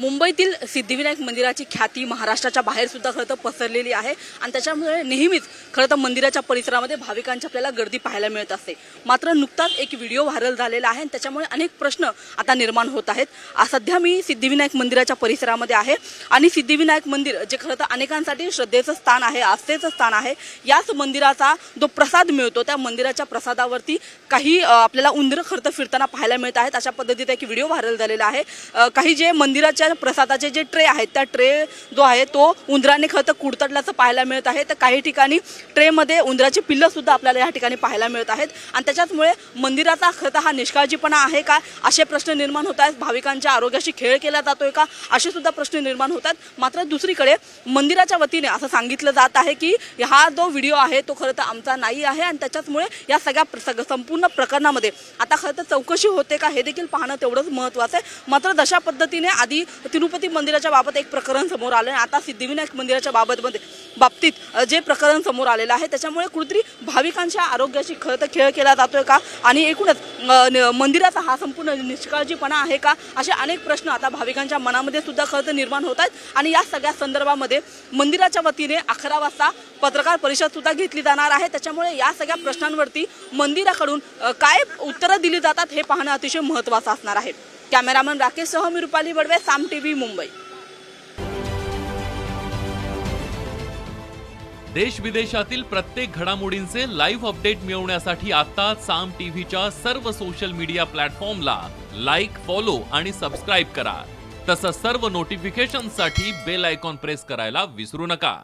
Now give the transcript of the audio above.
मुंबईतील सिद्धिविनायक मंदिराची ख्याती महाराष्ट्राच्या बाहेर सुद्धा खरं तर पसरलेली आहे आणि त्याच्यामुळे नेहमीच खरं तर मंदिराच्या परिसरामध्ये भाविकांची आपल्याला गर्दी पाहायला मिळत असते। मात्र नुकताच एक व्हिडिओ व्हायरल झालेला आहे आणि त्याच्यामुळे अनेक प्रश्न आता निर्माण होत आहेत। सध्या मी सिद्धिविनायक मंदिराच्या परिसरामध्ये आहे आणि सिद्धिविनायक मंदिर जे खरं तर अनेकांसाठी श्रद्धेचं स्थान आहे, आस्थेचं स्थान आहे, याच मंदिराचा जो प्रसाद मिळतो त्या मंदिराच्या प्रसादावरती काही आपल्याला उंदरं खरं तर फिरताना पाहायला मिळत आहेत। अशा पद्धतीचा एक व्हिडिओ व्हायरल झालेला आहे। काही जे मंदिराच्या प्रसादाचे जे ट्रे आहेत त्या ट्रे जो आहे तो उंदराने खरं तर कुडतडल्याचं पाहायला मिळत आहे। तर काही ठिकाणी ट्रेमध्ये उंदराची पिल्लं सुद्धा आपल्याला या ठिकाणी पाहायला मिळत आहेत आणि त्याच्यामुळे मंदिराचा खरं तर हा निष्काळजीपणा आहे का असे प्रश्न निर्माण होत आहेत। भाविकांच्या आरोग्याशी खेळ केला जातोय का असे सुद्धा प्रश्न निर्माण होतात। मात्र दुसरीकडे मंदिराच्या वतीने असं सांगितलं जात आहे की हा जो व्हिडिओ आहे तो खरं तर आमचा नाही आहे आणि त्याच्यामुळे या सगळ्या संपूर्ण प्रकरणामध्ये आता खरं तर चौकशी होते का हे देखील पाहणं तेवढंच महत्त्वाचं आहे। मात्र जशा पद्धतीने आधी तिरुपती मंदिराच्या बाबत एक प्रकरण समोर आलं आणि आता सिद्धिविनायक मंदिराच्या बाबतीत जे प्रकरण समोर आलेलं आहे त्याच्यामुळे कुठेतरी भाविकांच्या आरोग्याशी खरं तर खेळ केला जातोय का आणि एकूणच मंदिराचा हा संपूर्ण निष्काळजीपणा आहे का असे अनेक प्रश्न आता भाविकांच्या मनामध्ये सुद्धा खरं तर निर्माण होत आहेत। आणि या सगळ्या संदर्भामध्ये मंदिराच्या वतीने 11 वाजता पत्रकार परिषद सुद्धा घेतली जाणार आहे। त्याच्यामुळे या सगळ्या प्रश्नांवरती मंदिराकडून काय उत्तरं दिली जातात हे पाहणं अतिशय महत्त्वाचं असणार आहे। कॅमेरामन राकेश सह मी रुपाली बडवे, साम टीव्ही मुंबई। देश विदेशातील प्रत्येक घडामोडींचे लाईव्ह अपडेट मिळवण्यासाठी आता साम टीव्हीच्या सर्व सोशल मीडिया प्लॅटफॉर्मला लाईक, फॉलो आणि सबस्क्राईब करा। तसंच सर्व नोटिफिकेशनसाठी बेल आयकॉन प्रेस करायला विसरू नका।